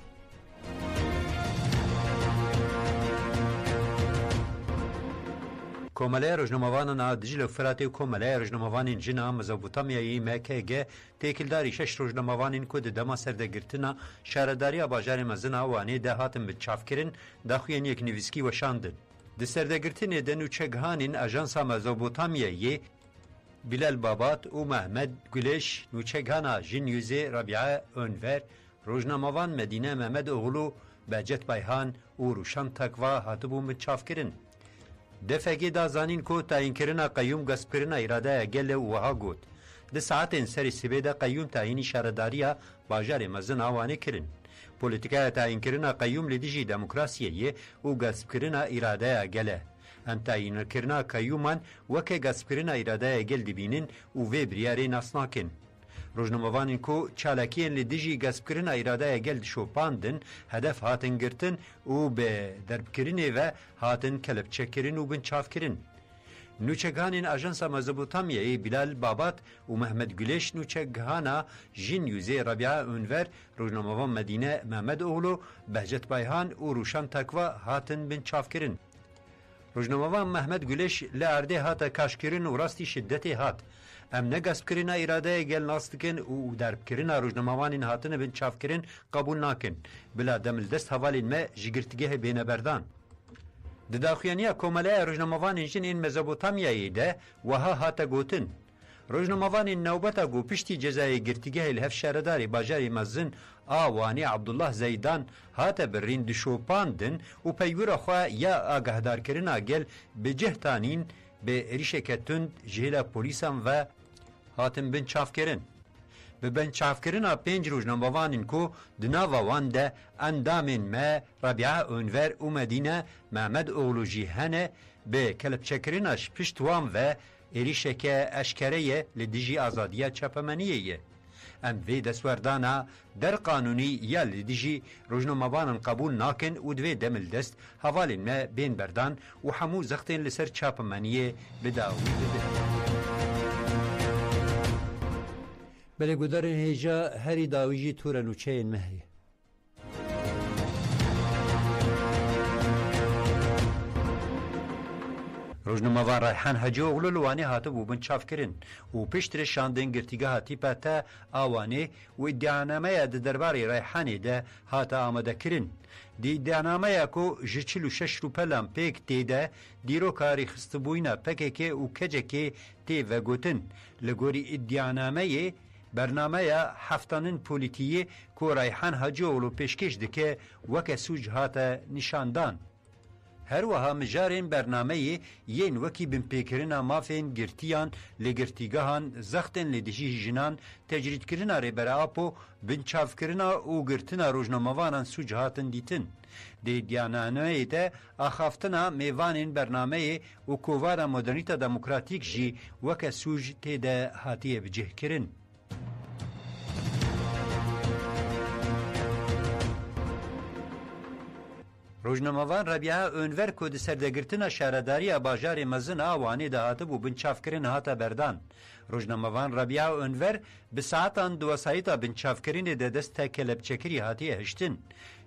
کوملای روزنامه‌وانان دیجل فراتی و کوملای روزنامه‌وانین جنا مزبوطامیایی مکه تکیلداری شش روزنامه‌وانین کود دما سردگرتنا شهرداری باجار مزن اوانی ده هاتن به چافکرین داخوین یک نویسکی و شاندن. د سردگرتنی د نوچگهانین اژانس مزبوطامیایی بلال بابات و محمد گلش نوچگهانا جنیوزه ربیعه انور روزنامه‌وان مدینه محمد اغلو بجت بیهان و روشن تکوا هاتبون به چافکرین. دفعه دا زانین کو تعیین کردن قیوم گسب کردن اراده گل وها گود. ده ساعت سری سبیده قیوم تعیین شهرداری باجار مزن آوانه کردن. پولیتیکای تعیین کردن قیوم لیدیجی دموکراسیه و گسب کردن اراده گله. ام تعیین کردن قیومان وکه گسب کردن اراده گل دبینن و وی بریاری ناسناکن. روزنامه‌وانین کو چالاکیان لیدیجی گسب کردن اراده گل شوپاندن هدف هاتن گرتن و به دربکرینه و هاتن کلبچکرین و بنچافکرین. نوچگهانین اژانس مزبوطامیایی بلال بابات و محمد گلش نوچگهانا جن یوزه ربیعه انور روزنامه‌وان مدینه محمد اغلو بهجت بیهان و روشن تکوا هاتن بنچافکرین. روزنامه‌وان محمد گلش لارده هات کاشکرین و راستی شدتی هات. ام نگسب کردن اراده گل ناستکن و درب کردن روزنامه‌وانین هاتن بن چافکرین قبول ناکن بلا دمل دست حوالین ما جگرتگه بین بردان. د داخویانیا کوملای روزنامه‌وانین جن این مزبوطامیایی ده وها هاتا گوتن. روزنامه‌وانین نوبتا گو پشتی جزای گرتگه الهف شهرداری باجاری مزن آوانی عبدالله زیدان هاتا برین دشوپاندن و پیور خواه یا آگهدار کردن گل به جهتانین به ریشکتون جهلا پولیسان و هاتن بن چافکرین. به بن چافکرین پنج روزنامه‌وانین کو دناوا وان ده اندامین ما ربیعه انور و مدینه محمد اغلو جیهنه به کلبچکرینش پشتوان و ریشک اشکره لدیجی آزادیه چپمنیه. ام وی دستوردانا در قانونی یا لدیجی روزنامه‌وانان قبول ناکن و دوی دمل دست حوالین ما بین بردان و همو زختین لسر چپمنیه بداوی بده. بله گودارن هیجا هری داویجی تورن و چین مهیه. روزنامه‌وان ریحان حاجی اوغلو لوانی هاتبوو بن چافکردن و پشتر شاندن گرتیگاها تیپا تا آوانه و ادعانامه د درباری ریحانی ده هاتا آمده کرن. دی ادعانامه کو جچلو شش روپلم پیک تیده دیرو کاری خستبوینا پکه و کجه تی و گوتن لگوری ادعانامه برنامه هفتانن پولیتیه کو ریحان حاجی اوغلو پیشکش دکه وکه سوج هاتا نشاندان. هر وها مجارین برنامه یین وکی بن پیکرنا مافین گرتیان لگرتیگاهان زختن لدهی جنان تجرید کرنا ریبرا اپو بن چاف کرنا او گرتنا روزنامه‌وانان سوجهاتن دیتن. دی دیانانه ده اخافتنا میوانین برنامه او کووارا مدرنیتا دموکراتیک جی وکه سوج تیده هاتیه بجه کرن. روزنامه‌وان ربیعه اونور کو د سردگرتنا شهرداری باجار مزن آوانی ده هاتبو بن چافکرین هاتا بردان. روزنامه‌وان ربیعه اونور به ساعتان دو سایتا بن چافکرین ده دست کلبچکری هاتیه هشتن.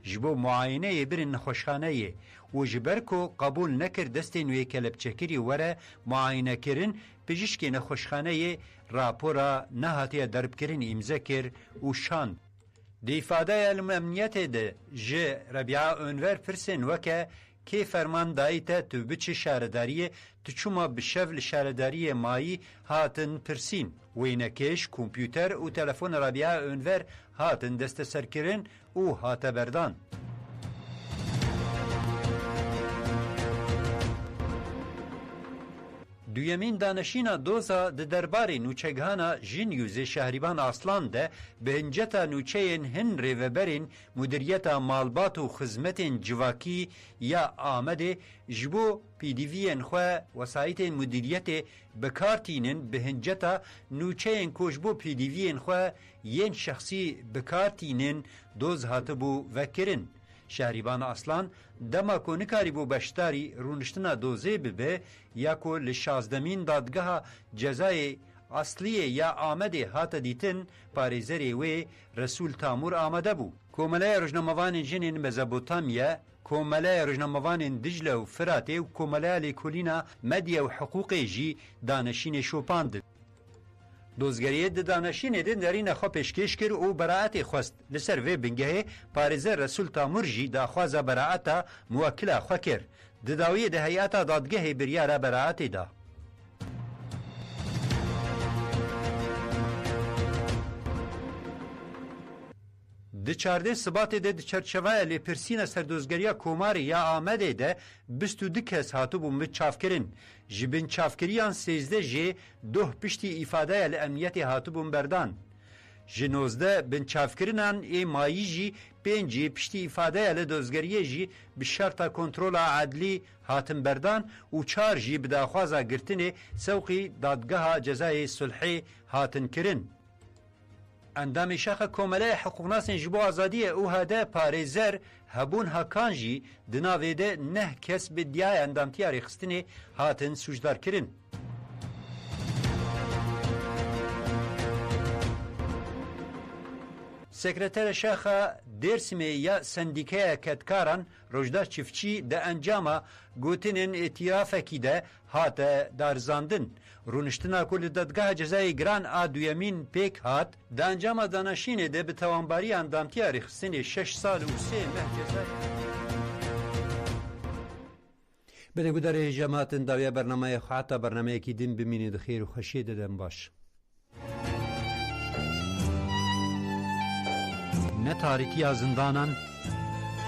جبو معاینه برن نخوشخانه و جبر کو قبول نکر دست نوی کلبچکری وره معاینه کرن پجشک نخوشخانه راپورا نه هاتیه درب کرن امضا کر و شاند. دی ifade الامنیت ده ج ربیعه اونور پرسن وکه که فرمان دایته تو بچه شهرداری تو چوما بشفل شهرداری مایی هاتن پرسین وینکش کمپیوتر و تلفن ربیعه اونور هاتن دست سرکرن او هات بردان. دویمین دانشینا دوزا د درباری نوچگانا جن یوزه شهریبان اصلان ده به هنجتا نوچین هن ریوبرین مدیریتا مالبات و خدمت جواکی یا آمده جبو پی دی وی خواه وسایت مدیریت بکارتینن به هنجتا نوچین کوشبو پی دی وی خواه ین شخصی بکارتینن دوز هاتبو وکرن. شهریبان اصلان دما کو نکاری بو بشتاری رونشتنا دوزه ببه یا کو لشازدمین دادگاه جزای اصلیه یا آمده هات دیتن پاریزری و رسول تامور آمده بو. کومله روزنامه‌وان جنین مزابوتامیا، کومله روزنامه‌وان دجله و فراته و کومله لیکولینا مدیا و حقوق جی دانشین شوپاند. دوزگریه د دانشین دن درین خو پیشکش کر او براعت خواست لسر و بنگه پاریزر رسول تامور جی دا خواز براعت موکل خو کر د داوی د هیئت دادگاه بریاره براعت دا. د 14 سبات د چرچوه لی پرسینه سردوزگریا کوماری یا آمده ده 22 کس هاتو بوم چافکرین. جبن چافکریان 13 جی دو پشتی ifade الامنیت هاتو بوم بردان. جنوزده بن چافکرینان ای مایی جی 5 پشتی ifade الدوزگریه جی به شرط کنترل عدلی هاتم بردان و 4 جی بداخوازا گرتن سوقی دادگاه جزای صلحی هاتن کرن. اندام شاخ کومله حقوقناس جبو آزادی او هده پاریزر هبون هکانجی دناویده نه کس به دیای اندامتیاری خستنی هاتن سوجدار کرن. سکرتر شاخ درسمی یا سندیکه کتکاران روجدا چفچی ده انجام گوتنین اتیافکی ده هات دارزاندن. رونشتنا کل دادگاه جزای گران آدویمین پیک هات ده انجام دانشین ده به توانباری اندامتیاری خستنی 6 سال و 3 ماه جزای. بده بوداره جماعت داویه برنامه خواهتا برنامه که دین بمینید خیر و خوشی دادن باش. نه تاریکی زندانان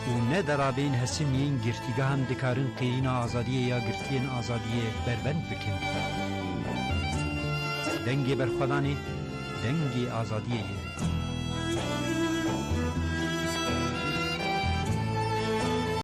و نه درابین حسینین گرتیگاهن دکارن قیین آزادیه یا گرتین آزادیه بربند بکن. دنگی برخودانی دنگی آزادیه